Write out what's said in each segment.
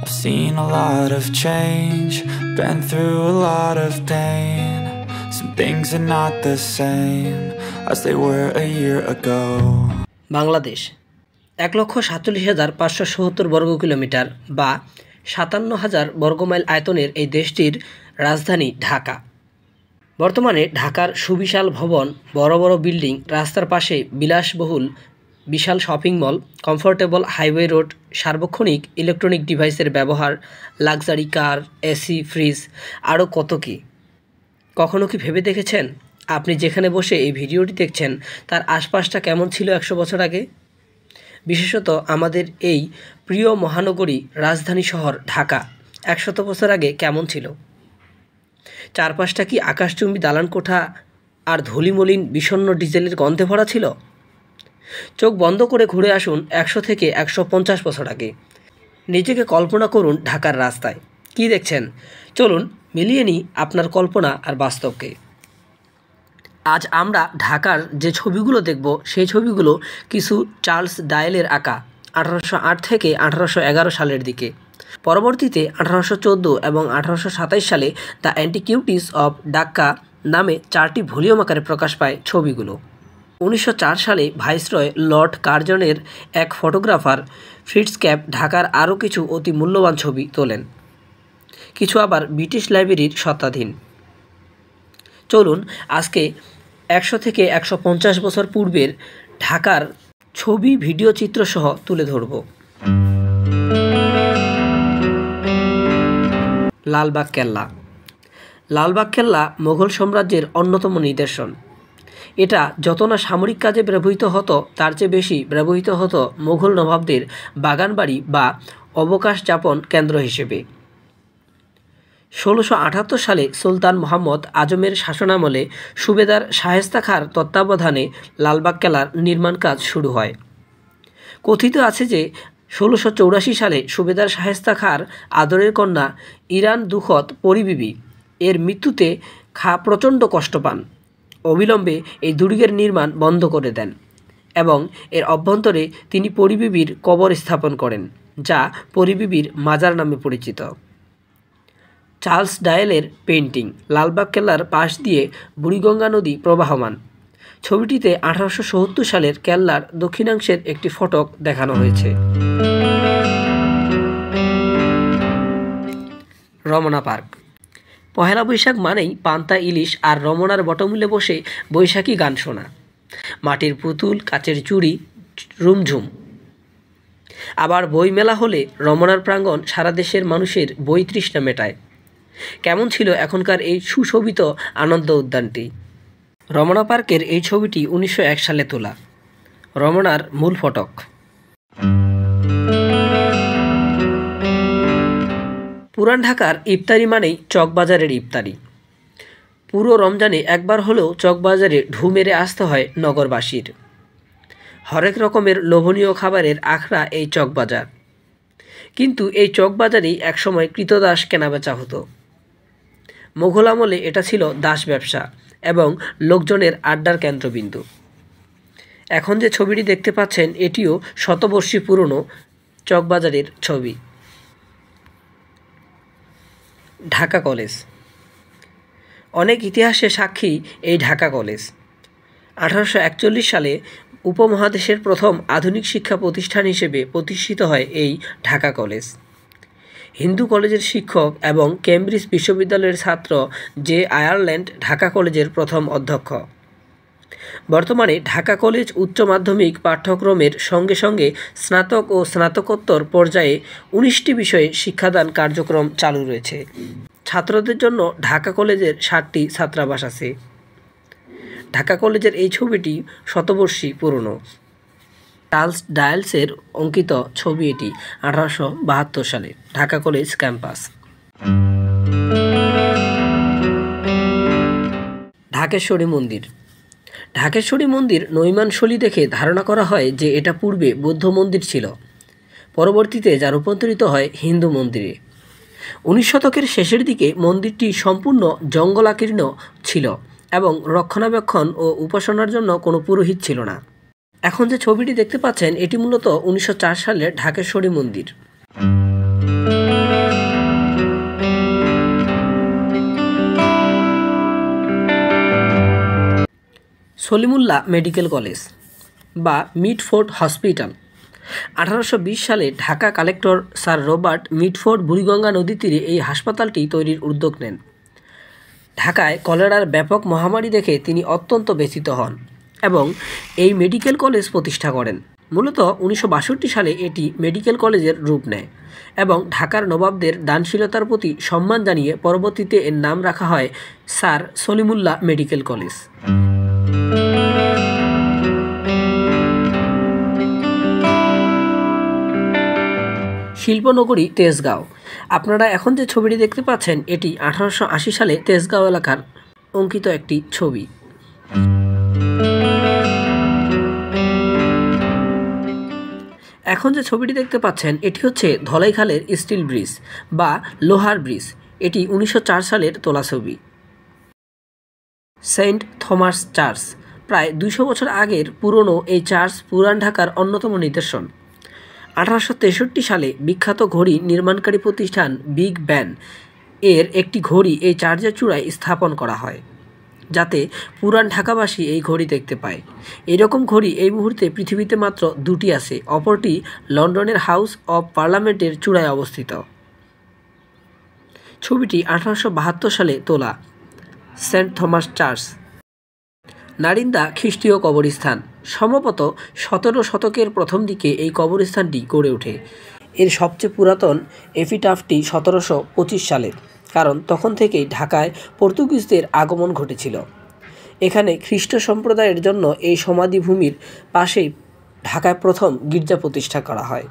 I've seen a lot of change, been through a lot of pain. Some things are not the same as they were a year ago. Bangladesh ১,৪৭,৫৭০ বর্গ kilometre বা ৫৭,০০০ বর্গমাইল আয়তনের এই দেশটির রাজধানী ঢাকা। বর্তমানে ঢাকার সুবিশাল ভবন, বড় বড় বিল্ডিং, রাস্তার পাশে বিলাসবহুল বিশাল shopping mall, comfortable highway road, সার্বক্ষণিক ইলেকট্রনিক ডিভাইসের ব্যবহার, লাক্সারি কার, এসি, ফ্রিজ, আরও কত কী। কখনো কি ভেবে দেখেছেন আপনি যেখানে বসে এই ভিডিওটি দেখছেন তার আশপাশটা কেমন ছিল ১০০ বছর আগে? বিশেষত আমাদের এই প্রিয় মহানগরী রাজধানী শহর ঢাকা ১০০ বছর আগে কেমন ছিল? চারপাশটা কি আকাশচুম্বী দালান কোঠা আর ধূলিমলিন বিষণ্ণ ডিজেলের গন্ধে ভরা ছিল? চোখ বন্ধ করে ঘুরে আসুন ১০০ থেকে ১৫০ বছর আগে। নিজেকে কল্পনা করুন ঢাকার রাস্তায়। কি দেখছেন? চলুন মিলিয়ে নিই আপনার কল্পনা আর বাস্তবকে। আজ আমরা ঢাকার যে ছবিগুলো দেখব সেই ছবিগুলো কিছু চার্লস ডায়েলের আঁকা ১৮০৮ থেকে ১৮১১ সালের দিকে। পরবর্তীতে ১৮১৪ এবং ১৮২৭ সালে দ্য অ্যান্টিকিউটিস অব ঢাকা নামে 4টি ভলিউম আকারে প্রকাশ পায় ছবিগুলো। ১৯০৪ সালে ভাইসরয় লর্ড কার্জনের এক ফটোগ্রাফার ফ্রিটজ ক্যাপ ঢাকার আরও কিছু অতি মূল্যবান ছবি তোলেন, কিছু আবার ব্রিটিশ লাইব্রেরির স্বত্বাধীন। চলুন আজকে ১০০ থেকে ১৫০ বছর পূর্বের ঢাকার ছবি, ভিডিও চিত্রসহ তুলে ধরব। লালবাগ কেল্লা। লালবাগ কেল্লা মোগল সাম্রাজ্যের অন্যতম নিদর্শন। এটা যত না সামরিক কাজে ব্যবহৃত হতো তার চেয়ে বেশি ব্যবহৃত হতো মোগল নবাবদের বাগানবাড়ি বা অবকাশ যাপন কেন্দ্র হিসেবে। ১৬৭৮ সালে সুলতান মোহাম্মদ আজমের শাসনামলে সুবেদার শায়েস্তা খাঁর তত্ত্বাবধানে লালবাগ কেল্লার নির্মাণ কাজ শুরু হয়। কথিত আছে যে ১৬৮৪ সালে সুবেদার শায়েস্তা খাঁর আদরের কন্যা ইরান দুখত পরিবিবি এর মৃত্যুতে খাঁ প্রচণ্ড কষ্ট পান। অবিলম্বে এই দুর্গের নির্মাণ বন্ধ করে দেন এবং এর অভ্যন্তরে তিনি পরিবিবির কবর স্থাপন করেন, যা পরিবিবির মাজার নামে পরিচিত। চার্লস ডায়েলের পেইন্টিং। লালবাগ কেল্লার পাশ দিয়ে বুড়িগঙ্গা নদী প্রবাহমান। ছবিটিতে ১৮৭০ সালের কেল্লার দক্ষিণাংশের একটি ফটক দেখানো হয়েছে। রমনা পার্ক। পহেলা বৈশাখ মানেই পান্তা ইলিশ আর রমনার বটমূলে বসে বৈশাখী গান শোনা, মাটির পুতুল, কাচের চুড়ি, রুমঝুম। আবার বই মেলা হলে রমনার প্রাঙ্গণ সারা দেশের মানুষের বই তৃষ্ণা মেটায়। কেমন ছিল এখনকার এই সুশোভিত আনন্দ উদ্যানটি? রমনা পার্কের এই ছবিটি ১৯০১ সালে তোলা। রমনার মূল ফটক। পুরান ঢাকার ইফতারি মানেই চকবাজারের ইফতারি। পুরো রমজানে একবার হলেও চকবাজারে ঢু মেরে আসতে হয় নগরবাসীর। হরেক রকমের লোভনীয় খাবারের আখড়া এই চকবাজার। কিন্তু এই চকবাজারেই একসময় কৃতদাস কেনাবেচা হতো। মোঘল আমলে এটা ছিল দাস ব্যবসা এবং লোকজনের আড্ডার কেন্দ্রবিন্দু। এখন যে ছবিটি দেখতে পাচ্ছেন এটিও শতবর্ষী পুরনো চকবাজারের ছবি। ঢাকা কলেজ। অনেক ইতিহাসের সাক্ষী এই ঢাকা কলেজ। ১৮৪১ সালে উপমহাদেশের প্রথম আধুনিক শিক্ষা প্রতিষ্ঠান হিসেবে প্রতিষ্ঠিত হয় এই ঢাকা কলেজ। হিন্দু কলেজের শিক্ষক এবং কেমব্রিজ বিশ্ববিদ্যালয়ের ছাত্র জে আয়ারল্যান্ড ঢাকা কলেজের প্রথম অধ্যক্ষ। বর্তমানে ঢাকা কলেজ উচ্চ মাধ্যমিক পাঠ্যক্রমের সঙ্গে সঙ্গে স্নাতক ও স্নাতকোত্তর পর্যায়ে ১৯টি বিষয়ে শিক্ষাদান কার্যক্রম চালু রয়েছে। ছাত্রদের জন্য ঢাকা কলেজের ৭টি ছাত্রাবাস আছে। ঢাকা কলেজের এই ছবিটি শতবর্ষী পুরনো। চার্লস ডায়েলসের অঙ্কিত ছবি এটি ১৮৭২ সালে। Dhaka college campus. ঢাকেশ্বরী মন্দির। ঢাকেশ্বরী মন্দির নৈমানশৈলী দেখে ধারণা করা হয় যে এটা পূর্বে বৌদ্ধ মন্দির ছিল। পরবর্তীতে যা রূপান্তরিত হয় হিন্দু মন্দিরে। ১৯ শতকের শেষের দিকে মন্দিরটি সম্পূর্ণ জঙ্গলাকীর্ণ ছিল এবং রক্ষণাবেক্ষণ ও উপাসনার জন্য কোনো পুরোহিত ছিল না। এখন যে ছবিটি দেখতে পাচ্ছেন এটি মূলত ১৯০৪ সালের ঢাকেশ্বরী মন্দির। সলিমুল্লাহ মেডিকেল কলেজ বা মিডফোর্ড হসপিটাল। 1820 সালে Dhaka collector sir Robert Mitford Buriganga নদীর তীরে এই হাসপাতালটি তৈরির উদ্যোগ নেন। ঢাকায় কলেরার ব্যাপক মহামারী দেখে তিনি অত্যন্ত ব্যথিত হন এবং এই মেডিকেল কলেজ প্রতিষ্ঠা করেন। মূলত 1962 সালে এটি মেডিকেল কলেজের রূপ নেয় এবং ঢাকার নবাবদের দানশীলতার প্রতি সম্মান জানিয়ে পরবর্তীতে এর নাম রাখা হয় স্যার সলিমুল্লাহ মেডিকেল কলেজ। শিল্পনগরী তেজগাঁও। আপনারা এখন যে ছবিটি দেখতে পাচ্ছেন এটি 1880 সালে তেজগাঁও এলাকার অঙ্কিত একটি ছবি। এখন যে ছবিটি দেখতে পাচ্ছেন এটি হচ্ছে ধলাইখালের স্টিল ব্রিজ বা লোহার ব্রিজ। এটি 1904 সালের তোলা ছবি। সেন্ট থমাস চার্চ, প্রায় 200 বছর আগের পুরনো এই চার্চ পুরান ঢাকার অন্যতম নিদর্শন। 1863 সালে বিখ্যাত ঘড়ি নির্মাণকারী প্রতিষ্ঠান বিগ ব্যান এর একটি ঘড়ি এই চার্চের চূড়ায় স্থাপন করা হয় যাতে পুরান ঢাকাবাসী এই ঘড়ি দেখতে পায়। এরকম ঘড়ি এই মুহূর্তে পৃথিবীতে মাত্র 2টি আছে, অপরটি লন্ডনের হাউস অব পার্লামেন্টের চূড়ায় অবস্থিত। ছবিটি 1872 সালে তোলা। Saint Thomas church. নারিন্দা খ্রিস্টীয় কবরস্থান। সম্ভবত 17 শতকের প্রথম দিকে এই কবরস্থানটি গড়ে ওঠে। এর সবচেয়ে পুরাতন এপিটাফটি 1725 সালের, কারণ তখন থেকেই ঢাকায় পর্তুগিজদের আগমন ঘটেছিল। এখানে খ্রিস্ট সম্প্রদায়ের জন্য এই সমাধিভূমির পাশেই ঢাকায় প্রথম গির্জা প্রতিষ্ঠা করা হয়।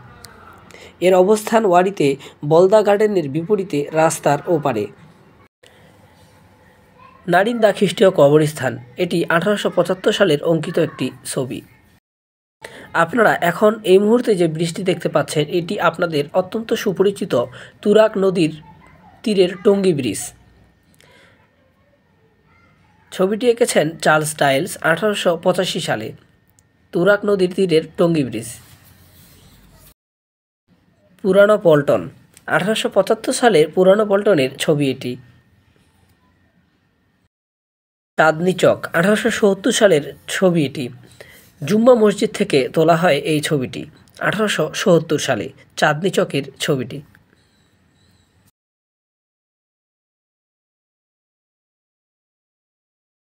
এর অবস্থান ওয়ারিতে বলদা গার্ডেনের বিপরীতে রাস্তার ওপারে। নারিন্দা খ্রিস্টীয় কবরস্থান, এটি 1875 সালের অঙ্কিত একটি ছবি। আপনারা এখন এই মুহূর্তে যে ব্রিজটি দেখতে পাচ্ছেন এটি আপনাদের অত্যন্ত সুপরিচিত তুরাগ নদীর তীরের টঙ্গী ব্রিজ। ছবিটি এঁকেছেন চার্লস টাইলস 1885 সালে। তুরাগ নদীর তীরের টঙ্গী ব্রিজ। পুরানো পল্টন, 1875 সালের পুরানো পল্টনের ছবি এটি। চাঁদনী চক, 1870 সালের ছবি এটি। জুম্মা মসজিদ থেকে তোলা হয় এই ছবিটি 1870 সালে, চাঁদনী চকের ছবিটি।